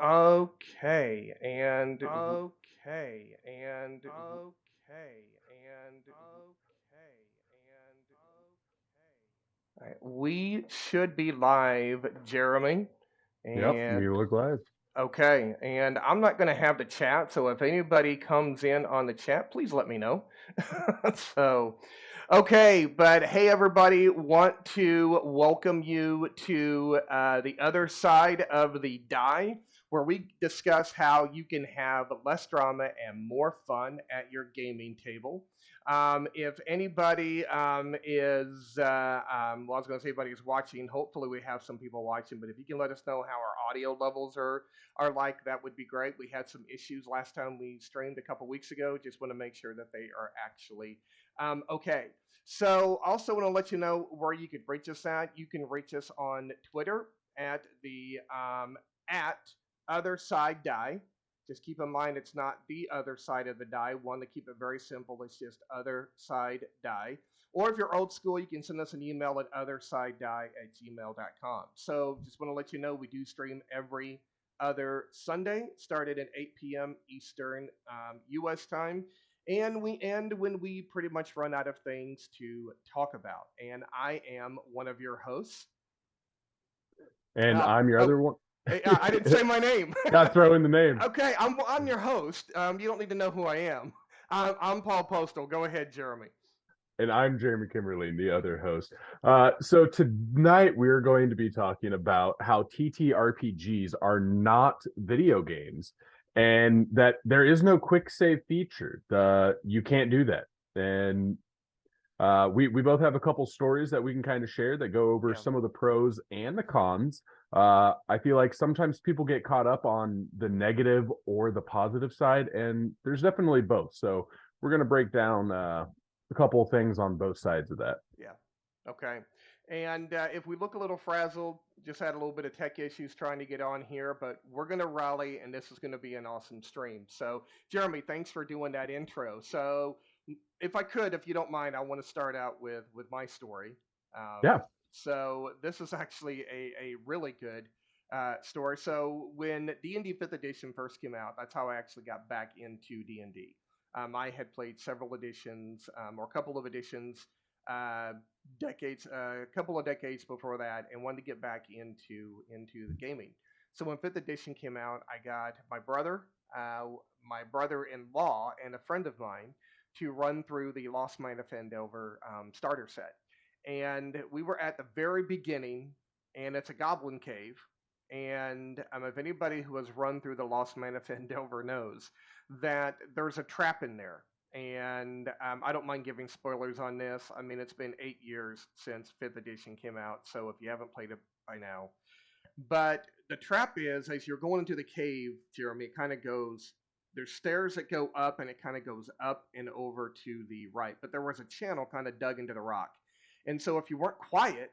Okay, and okay, and okay, and all right, we should be live, Jeremy. Yep, And you look live. okay, and I'm not going to have the chat, so if anybody comes in on the chat, please let me know. So, okay, but hey, everybody, want to welcome you to the other side of the die, where we discuss how you can have less drama and more fun at your gaming table. If anybody well, I was going to say anybody is watching. Hopefully, we have some people watching. But if you can let us know how our audio levels are like, that would be great. We had some issues last time we streamed a couple weeks ago. Just want to make sure that they are actually okay. So also want to let you know where you could reach us at. You can reach us on Twitter at the at other side die. Just keep in mind it's not the other side of the die. One to keep it very simple. It's just other side die. Or if you're old school, you can send us an email at othersidedie@gmail.com. So just want to let you know we do stream every other Sunday, started at 8 p.m. Eastern U.S. time. And we end when we pretty much run out of things to talk about. And I am one of your hosts. And Uh, I'm your oh, other one. I didn't say my name. Got to throw in the name. Okay, I'm your host. You don't need to know who I am. I'm Paul Postal. Go ahead, Jeremy. And I'm Jeremy Kimberly, the other host. So tonight we're going to be talking about how TTRPGs are not video games, and that there is no quick save feature. You can't do that. And we both have a couple stories that we can kind of share that go over Yeah. some of the pros and the cons. I feel like sometimes people get caught up on the negative or the positive side, and there's definitely both. So we're going to break down a couple of things on both sides of that. Yeah. Okay. And if we look a little frazzled, just had a little bit of tech issues trying to get on here, but we're going to rally and this is going to be an awesome stream. So, Jeremy, thanks for doing that intro. So, if I could, if you don't mind, I want to start out with my story. Yeah. So, this is actually a really good story. So, when D&D 5th edition first came out, that's how I actually got back into D&D. I had played several editions or a couple of editions uh, a couple of decades before that, and wanted to get back into the gaming. So when Fifth Edition came out, I got uh, my brother-in-law, and a friend of mine to run through the Lost Mine of Fandover starter set, and we were at the very beginning, and it's a goblin cave. And if anybody who has run through the Lost Mine of Fandover knows that there's a trap in there, and I don't mind giving spoilers on this. I mean, it's been 8 years since Fifth Edition came out, so if you haven't played it by now, but the trap is as you're going into the cave, Jeremy, it kind of goes. There's stairs that go up, and it kind of goes up and over to the right. But there was a channel kind of dug into the rock, and so if you weren't quiet,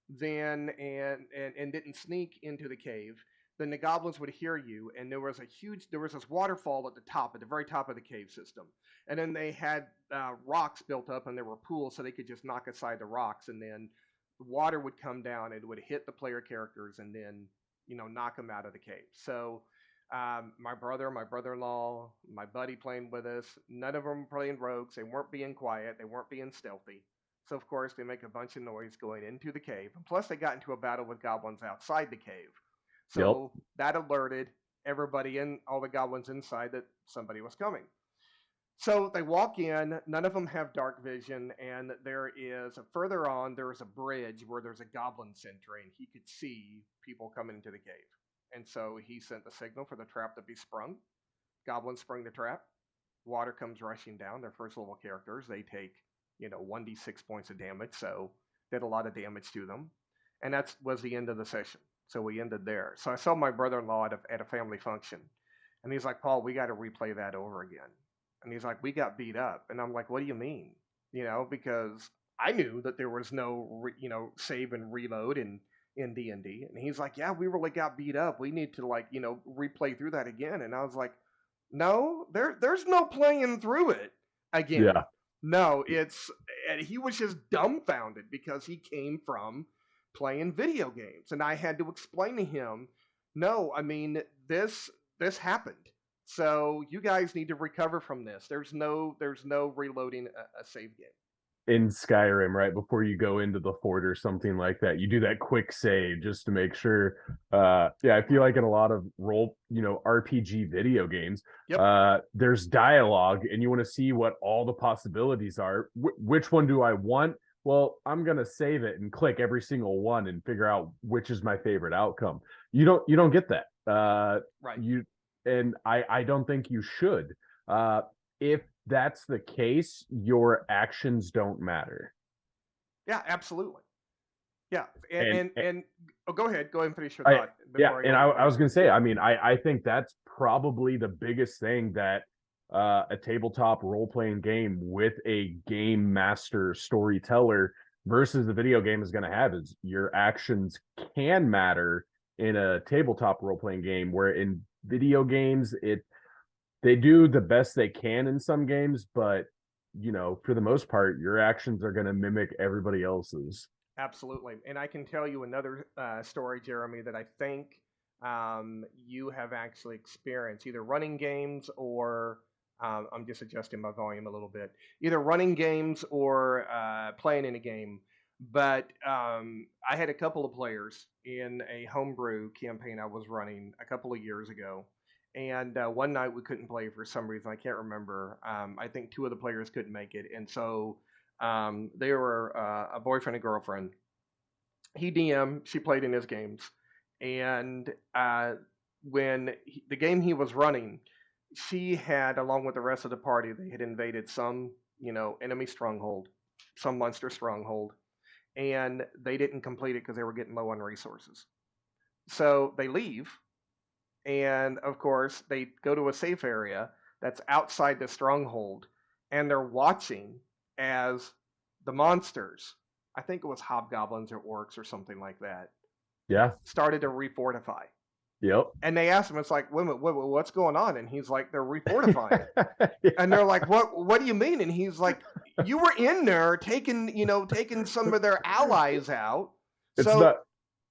then and didn't sneak into the cave, then the goblins would hear you, and there was this waterfall at the top, at the very top of the cave system, and then they had rocks built up, and there were pools, so they could just knock aside the rocks, and then the water would come down, and it would hit the player characters, and then knock them out of the cave. So. My brother, my brother-in-law, my buddy playing with us. None of them playing rogues. They weren't being quiet. They weren't being stealthy. So of course they make a bunch of noise going into the cave, and plus they got into a battle with goblins outside the cave. Yep. So that alerted everybody in all the goblins inside that somebody was coming. So they walk in. None of them have dark vision, and there is further on. There is a bridge where there's a goblin sentry, and he could see people coming into the cave. And so he sent the signal for the trap to be sprung. Goblins spring the trap. Water comes rushing down. Their first level characters. They take 1d6 points of damage, so did a lot of damage to them. And that was the end of the session. So we ended there. So I saw my brother-in-law at a family function, and he's like, Paul, we got to replay that over again. And he's like, we got beat up. And I'm like, what do you mean? Because I knew that there was no, save and reload in D and D. And he's like, yeah, we really got beat up. We need to replay through that again. And I was like, no, there's no playing through it again. Yeah. No, and he was just dumbfounded because he came from playing video games, and I had to explain to him No, I mean this happened. So you guys need to recover from this. There's no reloading a save game. In Skyrim, right before you go into the fort or something like that. You do that quick save just to make sure. Yeah, I feel like in a lot of RPG video games, Yep. there's dialogue and you want to see what all the possibilities are. Which one do I want? Well, I'm gonna save it and click every single one and figure out which is my favorite outcome. You don't get that. Right. You and I don't think you should. If that's the case, your actions don't matter. Yeah, absolutely. Yeah, and And, and, and oh, go ahead. Go ahead and finish your I thought yeah, before I and go I, into I my was gonna opinion. say, I mean, I think that's probably the biggest thing that a tabletop role playing game with a game master storyteller versus the video game is going to have is your actions can matter in a tabletop role playing game, where in video games they do the best they can in some games, but for the most part, your actions are going to mimic everybody else's. Absolutely. And I can tell you another story, Jeremy, that I think you have actually experienced, either running games or I'm just adjusting my volume a little bit, either running games or playing in a game. But I had a couple of players in a homebrew campaign I was running a couple of years ago. And one night we couldn't play for some reason. I can't remember. I think two of the players couldn't make it. And so they were a boyfriend and girlfriend. He DM, she played in his games, and the game he was running, she had, along with the rest of the party, they had invaded some enemy stronghold, some monster stronghold, and they didn't complete it because they were getting low on resources. So they leave, and of course they go to a safe area that's outside the stronghold, and they're watching as the monsters, I think it was hobgoblins or orcs or something like that, Yeah. started to refortify. Yep. And they asked him, it's like, what's going on? And he's like, they're refortifying. And Yeah. they're like, what do you mean? And he's like, you were in there taking some of their allies out. It's So not.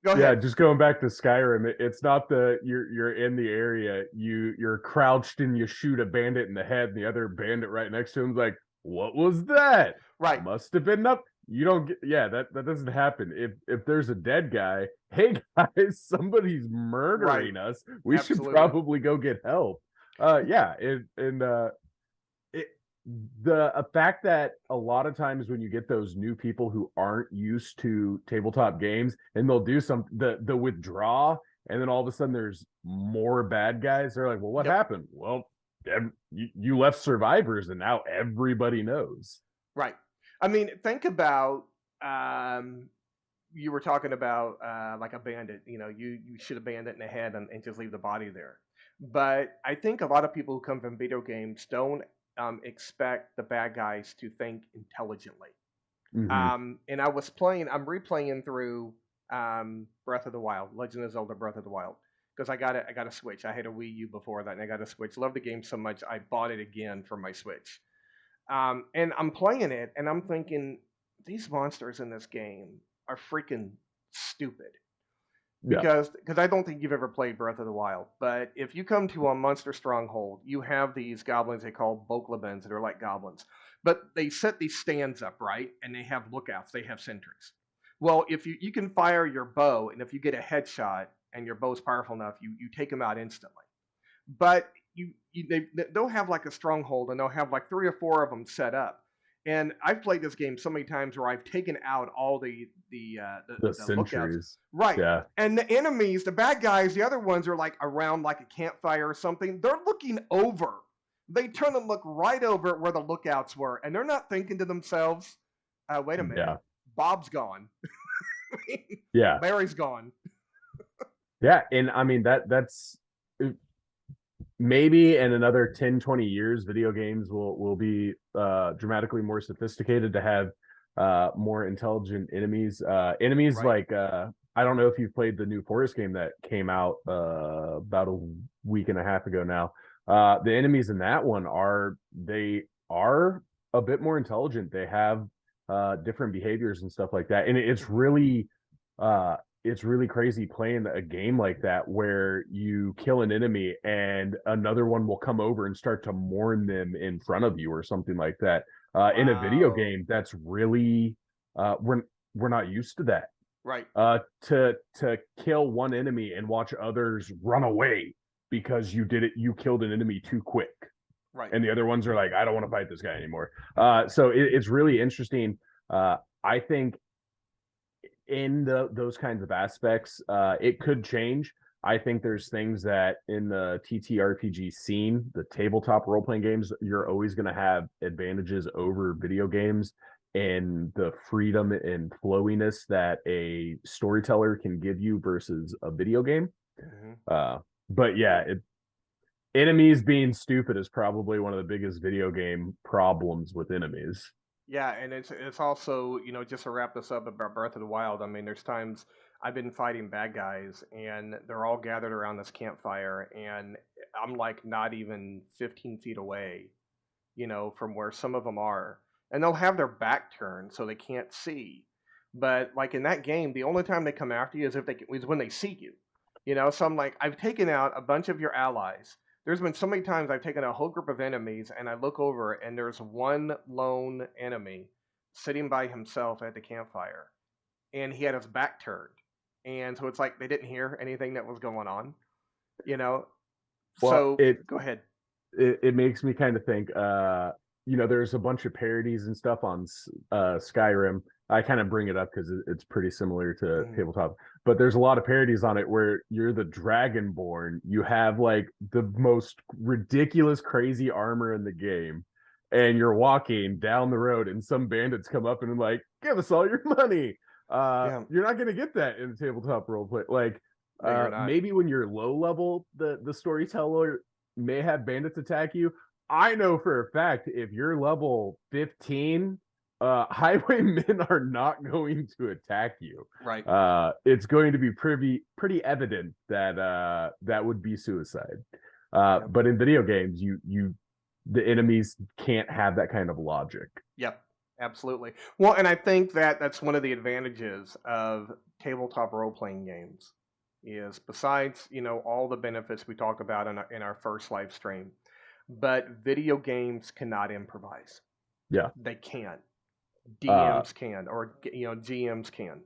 go Yeah, ahead. just going back to Skyrim, it's not the you're in the area, you're crouched and you shoot a bandit in the head, and the other bandit right next to him's like, "What was that? Right, Must have been up." You don't get, yeah, that doesn't happen. If there's a dead guy, hey guys, somebody's right, murdering us. We should absolutely. probably go get help. Yeah, and it, the a fact that a lot of times when you get those new people who aren't used to tabletop games and they'll do some the withdraw, and then all of a sudden there's more bad guys, they're like, well, what Yep, happened? Well, you left survivors and now everybody knows. right. I mean, think about um, you were talking about like a bandit. You should have bandit in the head and just leave the body there. But I think a lot of people who come from video games don't expect the bad guys to think intelligently. Mm-hmm. And I'm replaying through Breath of the Wild, Legend of Zelda Breath of the Wild, because I got a Switch. I had a Wii U before that, and I got a Switch. Love the game so much, I bought it again for my Switch. And I'm playing it, and I'm thinking these monsters in this game are freaking stupid Yeah. because I don't think you've ever played Breath of the Wild. But if you come to a monster stronghold, you have these goblins they call boklebens that are like goblins, but they set these stands up, right, and they have lookouts, they have sentries. Well, if you can fire your bow, and if you get a headshot and your bow's powerful enough, you take them out instantly. But they'll have like a stronghold, and they'll have like three or four of them set up. And I've played this game so many times where I've taken out all The the lookouts, centuries. right? Yeah. And the enemies, the bad guys, the other ones are like around like a campfire or something. They're looking over. They turn and look right over at where the lookouts were, and they're not thinking to themselves, "Wait a minute, Yeah. Bob's gone, Yeah. Larry's gone." Yeah, and I mean that's maybe in another 10-20 years video games will be dramatically more sophisticated to have more intelligent enemies Right. like I don't know if you've played the new Forest game that came out about a week and a half ago now. The enemies in that one are a bit more intelligent. They have different behaviors and stuff like that, and it's Mm-hmm. really uh it's really crazy playing a game like that where you kill an enemy and another one will come over and start to mourn them in front of you or something like that. In a video Wow. game, that's really we're not used to that. Right. To kill one enemy and watch others run away because you killed an enemy too quick, Right. and the other ones are like, I don't want to fight this guy anymore. So it's really interesting. I think in those kinds of aspects, it could change. I think there's things that in the TTRPG scene, the tabletop role playing games, you're always going to have advantages over video games and the freedom and flowiness that a storyteller can give you versus a video game. Hmm. But yeah, enemies being stupid is probably one of the biggest video game problems with enemies. Yeah, and it's also, just to wrap this up about Breath of the Wild. I mean, there's times I've been fighting bad guys, and they're all gathered around this campfire, and I'm like not even 15 feet away, from where some of them are, and they'll have their back turned so they can't see. But like in that game, the only time they come after you is when they see you. So I'm like, I've taken out a bunch of your allies. There's been so many times I've taken a whole group of enemies, and I look over and there's one lone enemy sitting by himself at the campfire, and he had his back turned, and so it's like they didn't hear anything that was going on. You know. Well, So it go ahead. it makes me kind of think there's a bunch of parodies and stuff on Skyrim. I kind of bring it up because it's pretty similar to Mhm. tabletop, but there's a lot of parodies on it where you're the dragonborn, you have like the most ridiculous crazy armor in the game, and you're walking down the road and some bandits come up and are like, give us all your money. Yeah. You're not going to get that in tabletop role play. Like No, you're not. maybe when you're low level, the storyteller may have bandits attack you. I know for a fact if you're level 15, highwaymen are not going to attack you. Right. It's going to be pretty evident that that would be suicide. Yep. But in video games, the enemies can't have that kind of logic. Yep. Absolutely. Well, and I think that that's one of the advantages of tabletop role playing games is besides, all the benefits we talked about in our first live stream, but video games cannot improvise. Yeah. They can't. Uh, DMs can, or GMs can.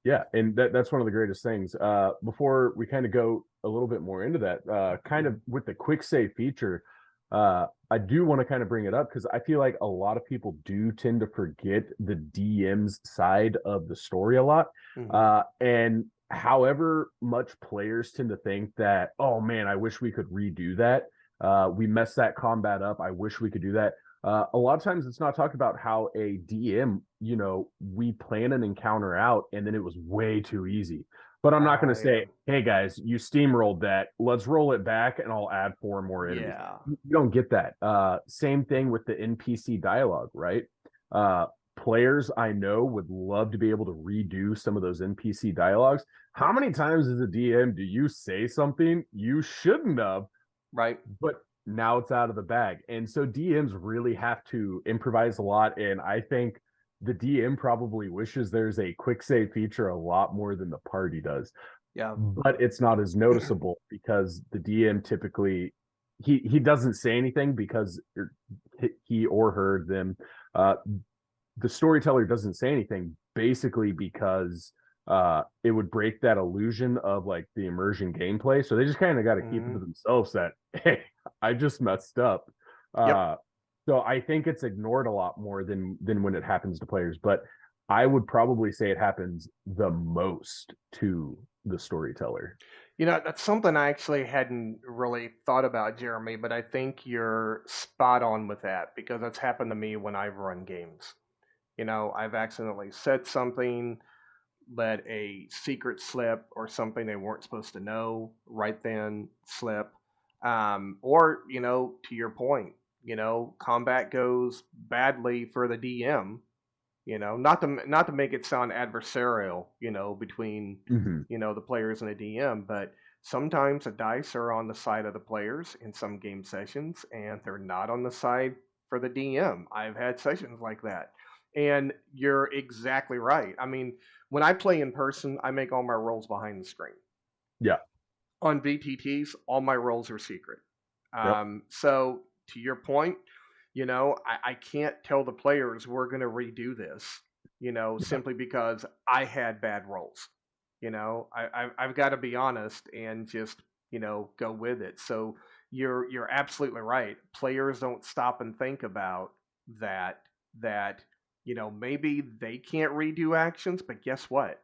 Yeah, and that's one of the greatest things. Before we kind of go a little bit more into that, kind of Mhm. with the quick save feature, I do want to kind of bring it up because I feel like a lot of people do tend to forget the DM's side of the story a lot. Mhm. And however much players tend to think that, oh man, I wish we could redo that. We messed that combat up. I wish we could do that. A lot of times it's not talked about how a DM, we plan an encounter out and then it was way too easy. But I'm not going to Yeah. say, hey guys, you steamrolled that. Let's roll it back and I'll add four more enemies. Yeah. You don't get that. Same thing with the NPC dialogue, right? Uh, Players I know would love to be able to redo some of those NPC dialogues. How many times as a DM do you say something you shouldn't have, Right. but now it's out of the bag? And so DMs really have to improvise a lot. And I think the DM probably wishes there's a quick save feature a lot more than the party does. Yeah. But it's not as noticeable because the DM typically he doesn't say anything because he or her them the storyteller doesn't say anything basically because it would break that illusion of like the immersion gameplay. So they just kind of got to keep it to Mhm. themselves that, hey, I just messed up. Yep. Uh, so I think it's ignored a lot more than when it happens to players. But I would probably say it happens the most to the storyteller. That's something I actually hadn't really thought about, Jeremy, but I think you're spot on with that because that's happened to me when I've run games. I've accidentally said something, let a secret slip or something they weren't supposed to know right then slip. Or, to your point, combat goes badly for the DM, not to make it sound adversarial, between Mm-hmm. the players and the DM, but sometimes the dice are on the side of the players in some game sessions, and they're not on the side for the DM. I've had sessions like that, And you're exactly right. I mean, when I play in person, I make all my rolls behind the screen. Yeah. On VTTs, all my rolls are secret. Yep. So to your point, I can't tell the players we're going to redo this, Yeah. simply because I had bad rolls. I've got to be honest and just, go with it. So you're absolutely right. Players don't stop and think about that, that, maybe they can't redo actions, but guess what?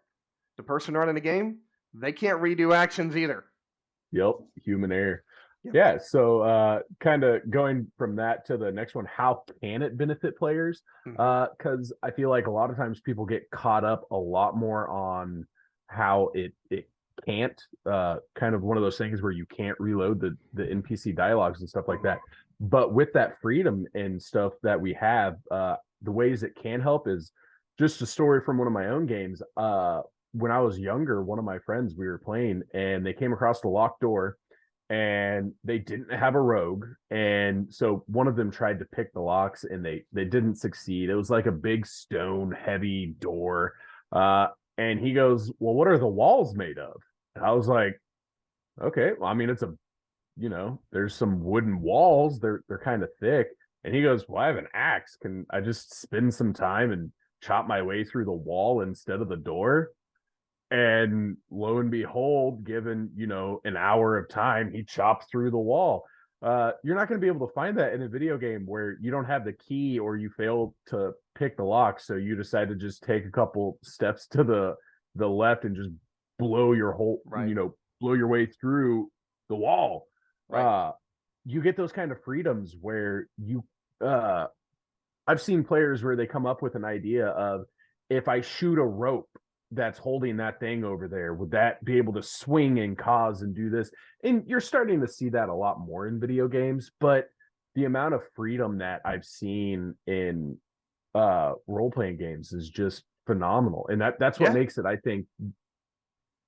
The person running the game, they can't redo actions either. Yep. Human error. Yep. Yeah. So kind of going from that to the next one, how can it benefit players? Hmm. Because I feel like a lot of times people get caught up a lot more on how it can't kind of one of those things where you can't reload the NPC dialogues and stuff like that. But with that freedom and stuff that we have, the ways it can help is just a story from one of my own games. When I was younger, one of my friends, we were playing and they came across the locked door and they didn't have a rogue. And so one of them tried to pick the locks and they didn't succeed. It was like a big stone heavy door. And he goes, "Well, what are the walls made of?" And I was like, "Okay, well, I mean, it's a, there's some wooden walls. They're kind of thick." And he goes, "Well, I have an axe. Can I just spend some time and chop my way through the wall instead of the door?" And lo and behold, given, an hour of time, he chopped through the wall. You're not going to be able to find that in a video game where you don't have the key or you fail to pick the lock. So you decide to just take a couple steps to the left and just blow your whole, Right. blow your way through the wall. Right. Uh, you get those kind of freedoms where uh, I've seen players where they come up with an idea of, if I shoot a rope that's holding that thing over there, would that be able to swing and cause and do this? And you're starting to see that a lot more in video games, but the amount of freedom that I've seen in role playing games is just phenomenal. And that's what Yeah. makes it, I think,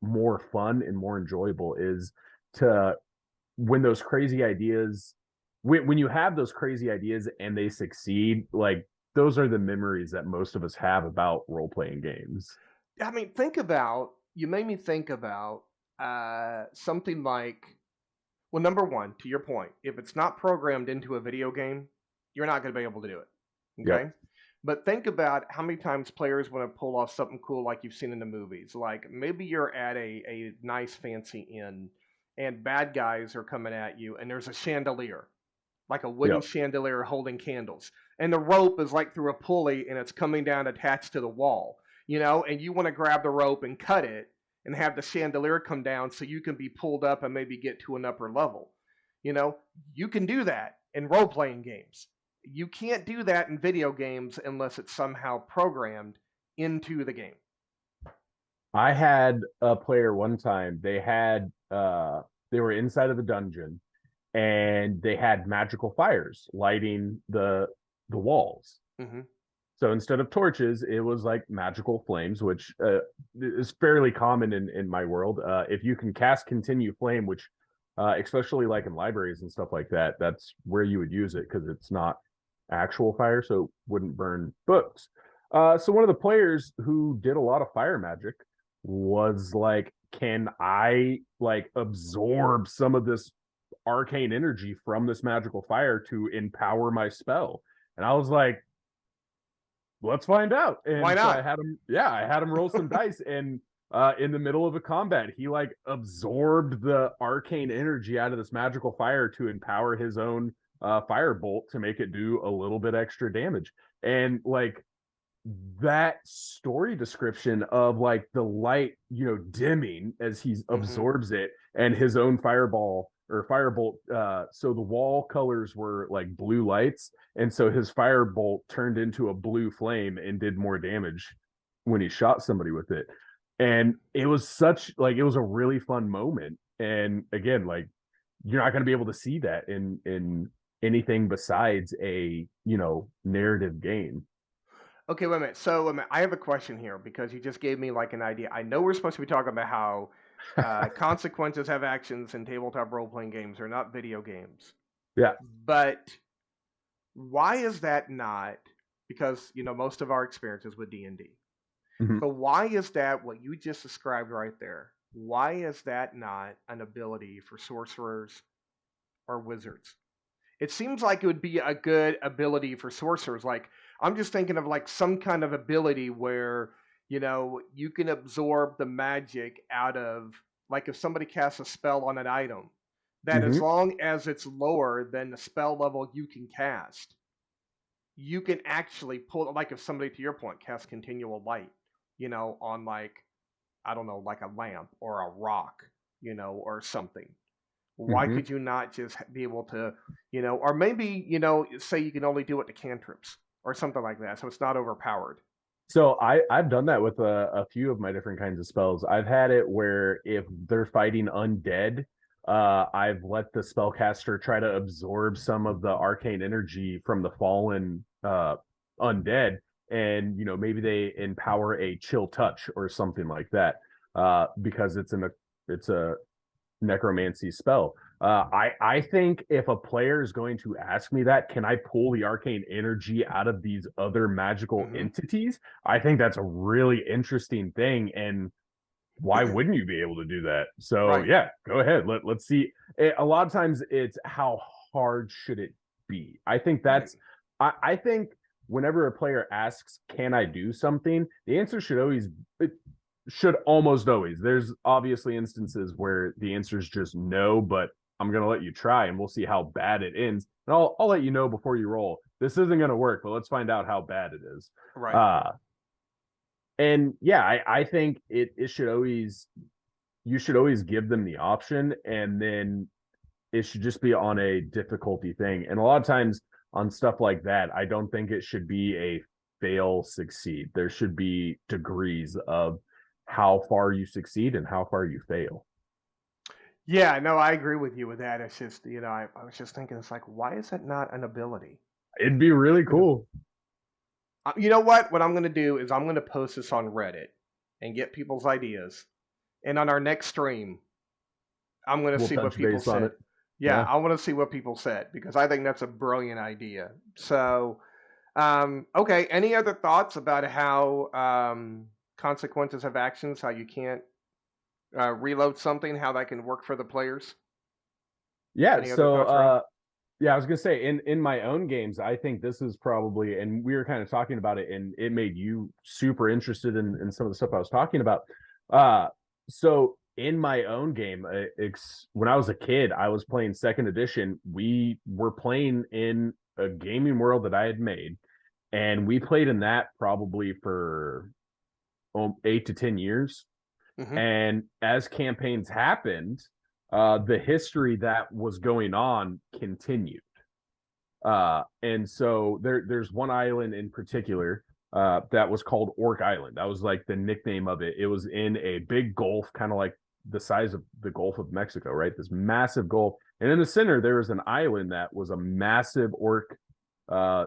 more fun and more enjoyable, is to, when those crazy ideas, when you have those crazy ideas and they succeed, like, those are the memories that most of us have about role playing games. I mean, you made me think about something like, well, number one, to your point, if it's not programmed into a video game, you're not going to be able to do it. Yep. Okay. But think about how many times players want to pull off something cool like you've seen in the movies. Like maybe you're at a nice fancy inn and bad guys are coming at you and there's a chandelier, like a wooden Yep. chandelier holding candles. And the rope is like through a pulley and it's coming down attached to the wall, and you want to grab the rope and cut it and have the chandelier come down so you can be pulled up and maybe get to an upper level. You know, you can do that in role playing games. You can't do that in video games unless it's somehow programmed into the game. I had a player one time, they were inside of the dungeon and they had magical fires lighting the walls. Mm-hmm. So instead of torches, it was like magical flames, which is fairly common in my world. If you can cast continue flame, which especially like in libraries and stuff like that, that's where you would use it because it's not actual fire, so it wouldn't burn books. So one of the players who did a lot of fire magic was like, "Can I like absorb some of this arcane energy from this magical fire to empower my spell?" And I was like, "Let's find out." Why And so not? I had him roll some dice, and in the middle of a combat, he like absorbed the arcane energy out of this magical fire to empower his own fire bolt to make it do a little bit extra damage. And like, that story description of like the light, dimming as he Mm-hmm. absorbs it, and his own fireball or firebolt. So the wall colors were like blue lights, and so his firebolt turned into a blue flame and did more damage when he shot somebody with it. And it was it was a really fun moment. And again, like, you're not going to be able to see that in anything besides a narrative game. Okay, wait a minute. So, wait a minute. I have a question here because you just gave me like an idea. I know we're supposed to be talking about how consequences have actions in tabletop role playing games are not video games. Yeah. But why is that not? because most of our experiences with D&D. Mhm. But why is that what you just described right there? Why is that not an ability for sorcerers or wizards? It seems like it would be a good ability for sorcerers. Like, I'm just thinking of like some kind of ability where, you can absorb the magic out of, like, if somebody casts a spell on an item, that as Mhm. long as it's lower than the spell level you can cast, you can actually pull, like, if somebody, to your point, casts continual light, on, like, I don't know, like a lamp or a rock, or something. Why Mhm. could you not just be able to, or maybe, say you can only do it to cantrips or something like that, so it's not overpowered. So I've done that with a few of my different kinds of spells. I've had it where if they're fighting undead, I've let the spellcaster try to absorb some of the arcane energy from the fallen undead, and maybe they empower a chill touch or something like that, because it's a necromancy spell. I think if a player is going to ask me that, can I pull the arcane energy out of these other magical Hmm. entities? I think that's a really interesting thing, and why wouldn't you be able to do that? So Right. yeah, go ahead. Let's see. A lot of times it's how hard should it be? I think Right. I think whenever a player asks, can I do something? The answer should almost always. There's obviously instances where the answer is just no, but I'm gonna let you try and we'll see how bad it ends. And I'll let you know before you roll. This isn't gonna work, but let's find out how bad it is. Right. Uh and yeah, I think it should always you should always give them the option, and then it should just be on a difficulty thing. And a lot of times on stuff like that, I don't think it should be a fail succeed. There should be degrees of how far you succeed and how far you fail. Yeah, no, I agree with you with that. It's just, I was just thinking, it's like, why is it not an ability? It'd be really You know, cool. you know what? What I'm going to do is I'm going to post this on Reddit and get people's ideas. And on our next stream, I'm going to We'll see what touch people base on said. it. Yeah, Yeah. I want to see what people said because I think that's a brilliant idea. So, okay. Any other thoughts about how consequences have actions, how you can't reload something, how that can work for the players? Yeah. Any other So thoughts, Rob? yeah, I was gonna say in my own games, I think this is probably, and we were kind of talking about it, and it made you super interested in some of the stuff I was talking about. Uh, so in my own game, when I was a kid, I was playing second edition. We were playing in a gaming world that I had made, and we played in that probably for 8 to 10 years. Hmm. And as campaigns happened, the history that was going on continued. And so there's one island in particular that was called Orc Island. That was like the nickname of it. It was in a big gulf, kind of like the size of the Gulf of Mexico, right? This massive gulf. And in the center, there was an island that was a massive orc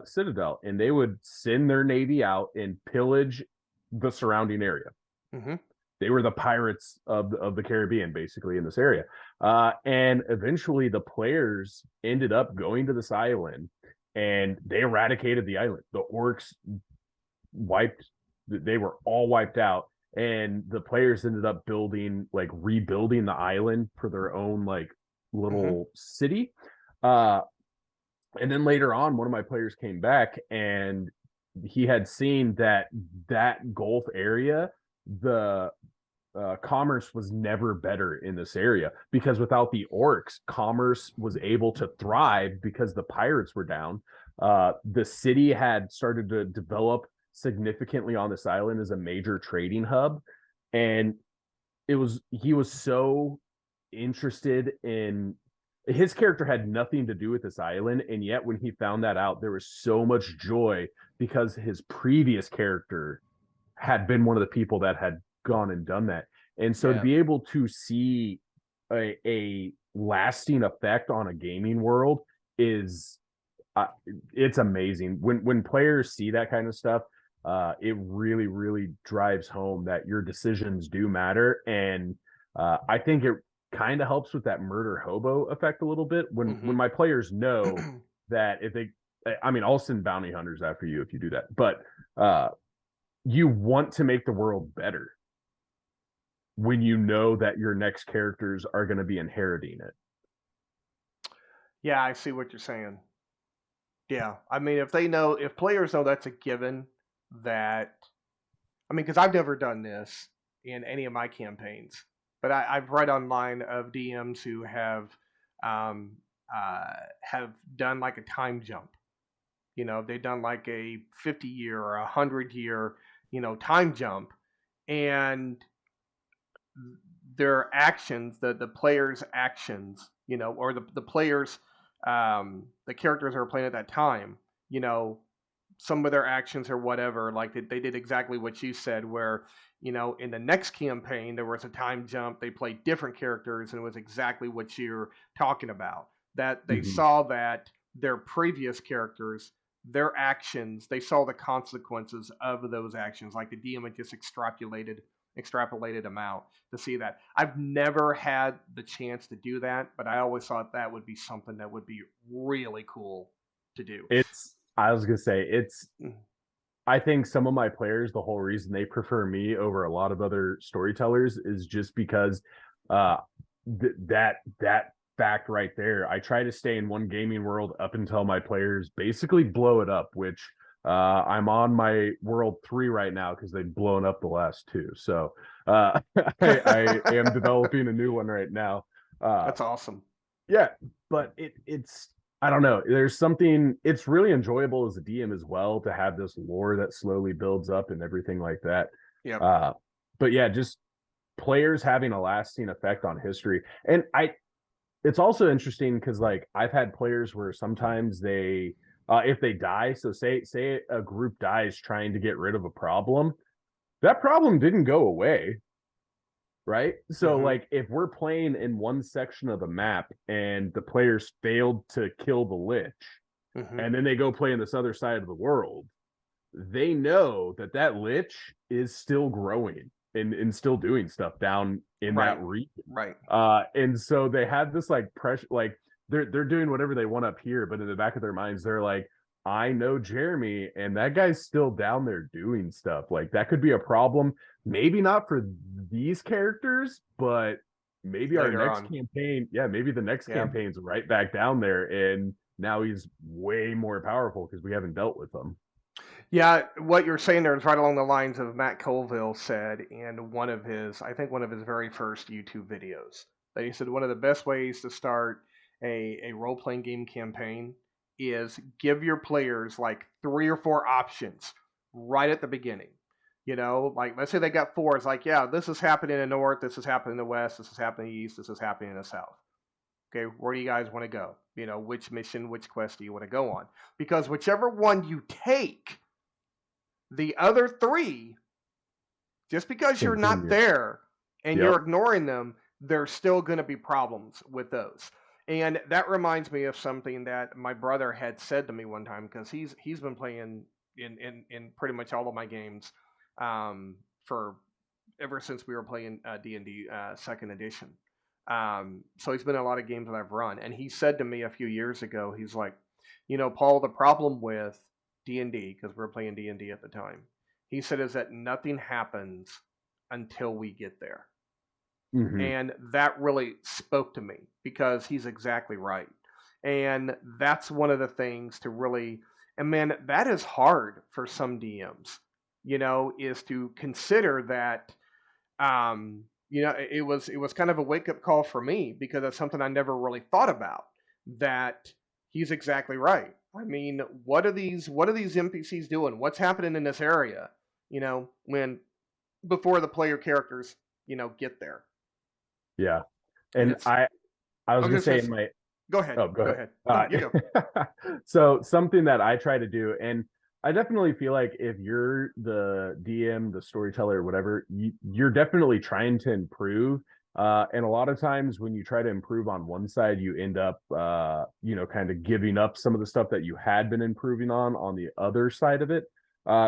citadel, and they would send their navy out and pillage the surrounding area. Hmm. They were the pirates of the Caribbean, basically, in this area. And eventually, the players ended up going to this island, and they eradicated the island. The orcs wiped; they were all wiped out, and the players ended up rebuilding the island for their own Hmm. little city. Uh, and then later on, one of my players came back, and he had seen that Gulf area, the commerce was never better in this area, because without the orcs, commerce was able to thrive because the pirates were down. The city had started to develop significantly on this island as a major trading hub, and he was so interested in his character had nothing to do with this island, and yet when he found that out, there was so much joy because his previous character had been one of the people that had gone and done that. And so to Yeah. be able to see a lasting effect on a gaming world is uh, it's amazing when players see that kind of stuff. It really drives home that your decisions do matter, and I think it kind of helps with that murder hobo effect a little bit when Hmm. my players know that if they I mean, I'll send bounty hunters after you if you do that. But you want to make the world better when you know that your next characters are going to be inheriting it. Yeah, I see what you're saying. Yeah, I mean, if players know that's a given, that I mean, because I've never done this in any of my campaigns, but I've read online of DMs who um, have done like a time jump. You know, they've done like a 50-year or 100-year, time jump, and their actions, the players' actions, or the players, the characters who are playing at that time, you know, some of their actions or whatever, like they did exactly what you said, where, in the next campaign, there was a time jump, they played different characters, and it was exactly what you're talking about. That they Mm-hmm. saw that their previous characters, their actions, they saw the consequences of those actions, like the DM had just extrapolated them out to see that. I've never had the chance to do that, but I always thought that would be something that would be really cool to do. I was gonna say Mm. I think some of my players, the whole reason they prefer me over a lot of other storytellers is just because uh that fact right there. I try to stay in one gaming world up until my players basically blow it up, which I'm on my world 3 right now because they've blown up the last two. So I am developing a new one right now. Uh That's awesome. yeah, but it's I don't know. There's something it's really enjoyable as a DM as well to have this lore that slowly builds up and everything like that. Yep. Uh but yeah, just players having a lasting effect on history. And I it's also interesting because like I've had players where sometimes they if they die, so say a group dies trying to get rid of a problem, that problem didn't go away, right? So Mm-hmm. like if we're playing in one section of the map and the players failed to kill the lich Mm-hmm. and then they go play in this other side of the world, they know that that lich is still growing and still doing stuff down in that Right. region. Right. And so they have this like pressure, like they're doing whatever they want up here, but in the back of their minds, they're like, I know Jeremy, and that guy's still down there doing stuff. Like that could be a problem. Maybe not for these characters, but maybe our Later next on. campaign, yeah, maybe the next Yeah. campaign's right back down there, and now he's way more powerful because we haven't dealt with him. Yeah, what you're saying there is right along the lines of Matt Colville said in I think one of his very first YouTube videos. That he said one of the best ways to start a role playing game campaign is give your players like 3 or 4 options right at the beginning. Like let's say they got 4. It's like, yeah, this is happening in the north, this is happening in the west, this is happening in the east, this is happening in the south. Okay, where do you guys want to go? Which mission, which quest do you want to go on? Because whichever one you take, the other 3, just because you're not Continue. there and you're Yep. ignoring them, there's still going to be problems with those. And that reminds me of something that my brother had said to me one time, because he's been playing in pretty much all of my games, for ever since we were playing D&D second edition. So he's been in a lot of games that I've run, and he said to me a few years ago, he's like, Paul, the problem with D&D, because we were playing D&D at the time, he said, is that nothing happens until we get there. Mm-hmm. And that really spoke to me because he's exactly right. And that's one of the things to really, and man, that is hard for some DMs, is to consider that. It was kind of a wake up call for me because that's something I never really thought about. That he's exactly right. I mean, what are these NPCs doing? What's happening in this area? When before the player characters, get there. Yeah. And And I I was was gonna just gonna say say, in my go ahead, oh, go go ahead. ahead. No, you go. So something that I try to do, and I definitely feel like if you're the DM, the storyteller, or whatever, you're definitely trying to improve. And a lot of times when you try to improve on one side, you end up, kind of giving up some of the stuff that you had been improving on the other side of it.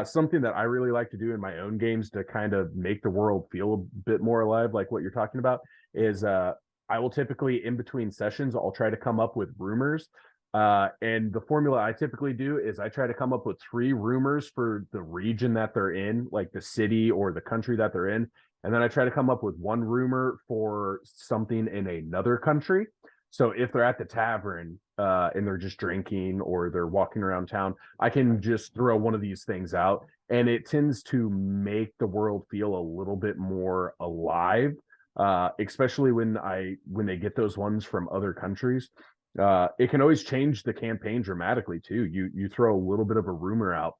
Something that I really like to do in my own games to kind of make the world feel a bit more alive, like what you're talking about, is I will typically in between sessions I'll try to come up with rumors. And the formula I typically do is I try to come up with 3 rumors for the region that they're in, like the city or the country that they're in. And then I try to come up with 1 rumor for something in another country. So if they're at the tavern and they're just drinking or they're walking around town, I can just throw one of these things out. And it tends to make the world feel a little bit more alive, especially when they get those ones from other countries. It can always change the campaign dramatically too. You throw a little bit of a rumor out,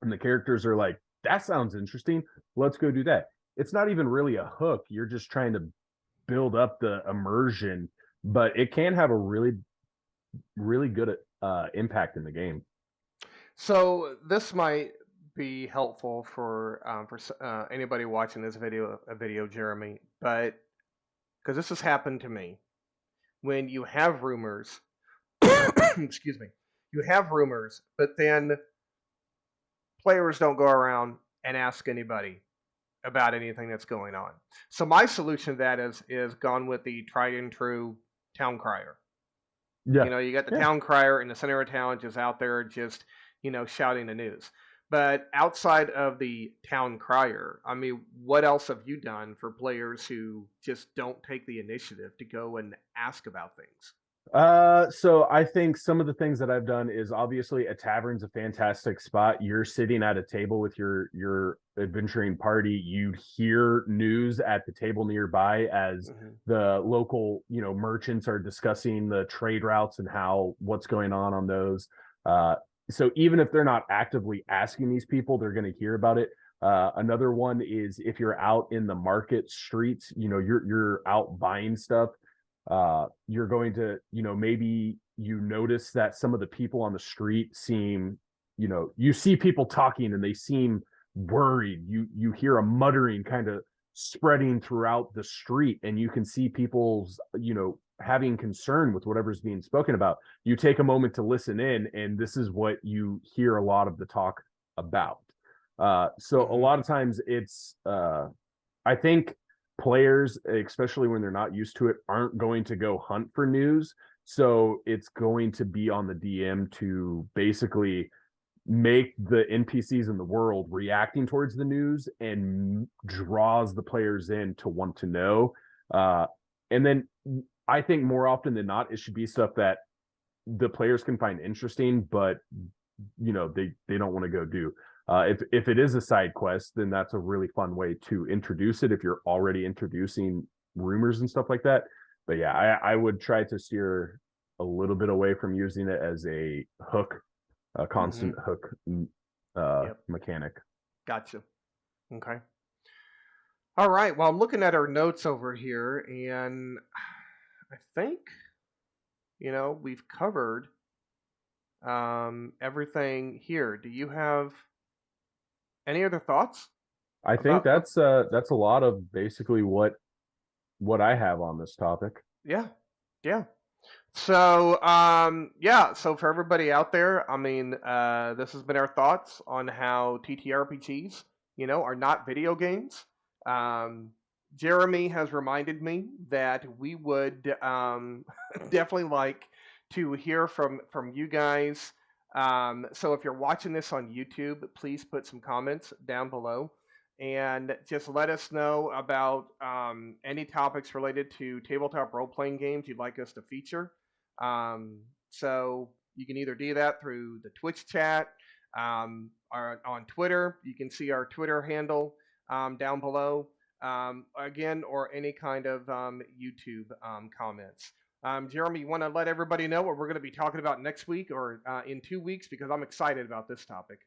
and the characters are like, "That sounds interesting. Let's go do that." It's not even really a hook. You're just trying to build up the immersion, but it can have a really good impact in the game. So this might be helpful for anybody watching this video, Jeremy, but because this has happened to me, when you have rumors, excuse me, you have rumors, but then players don't go around and ask anybody about anything that's going on. So my solution to that is gone with the tried and true town crier. Yeah, You know, you got the yeah. town crier in the center of town just out there just, shouting the news. But outside of the town crier, I mean, what else have you done for players who just don't take the initiative to go and ask about things? So I think some of the things that I've done is obviously a tavern's a fantastic spot. You're sitting at a table with your adventuring party. You hear news at the table nearby as Hmm. the local, merchants are discussing the trade routes and how what's going on those. Uh, so even if they're not actively asking these people, they're going to hear about it. Another one is if you're out in the market streets, you're out buying stuff, you're going to, maybe you notice that some of the people on the street seem, you see people talking and they seem worried. You hear a muttering kind of spreading throughout the street, and you can see people's, having concern with whatever's being spoken about. You take a moment to listen in, and this is what you hear a lot of the talk about. So a Hmm. lot of times it's I think players, especially when they're not used to it, aren't going to go hunt for news. So it's going to be on the DM to basically make the NPCs in the world reacting towards the news and draws the players in to want to know. And then I think more often than not, it should be stuff that the players can find interesting, but they don't want to go do. If it is a side quest, then that's a really fun way to introduce it if you're already introducing rumors and stuff like that. But yeah, I would try to steer a little bit away from using it as a hook, a Hmm. constant hook Yep. mechanic. Gotcha. Okay. All right. Well, I'm looking at our notes over here, and I think we've covered everything here. Do you have any other thoughts I think about? that's a lot of basically what I have on this topic. Yeah, yeah. So yeah. So for everybody out there, I mean, this has been our thoughts on how TTRPGs, are not video games. Um, Jeremy has reminded me that we would definitely like to hear from you guys. So if you're watching this on YouTube, please put some comments down below and just let us know about any topics related to tabletop role playing games you'd like us to feature. So you can either do that through the Twitch chat or on Twitter. You can see our Twitter handle down below. Again, or any kind of YouTube comments. Jeremy, you want to let everybody know what we're going to be talking about next week or in 2 weeks? Because I'm excited about this topic.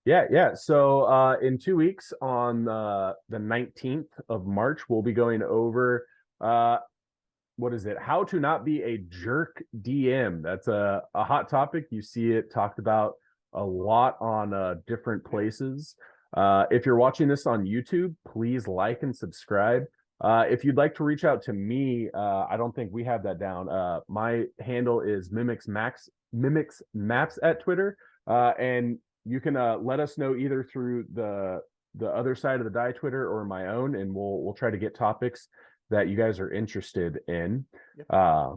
Yeah, yeah. So in 2 weeks on the 19th of March, we'll be going over what is it? How to not be a jerk DM. That's a hot topic. You see it talked about a lot on different places. If you're watching this on YouTube, please like and subscribe. If you'd like to reach out to me, I don't think we have that down. My handle is mimics maps at Twitter, and you can let us know either through the other side of the die Twitter or my own, and we'll try to get topics that you guys are interested in. Yep. Uh,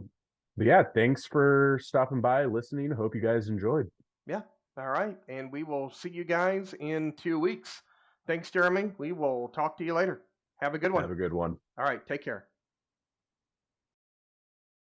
But yeah, thanks for stopping by, listening. Hope you guys enjoyed. Yeah. All right. And we will see you guys in 2 weeks. Thanks, Jeremy. We will talk to you later. Have a good one. Have a good one. All right. Take care.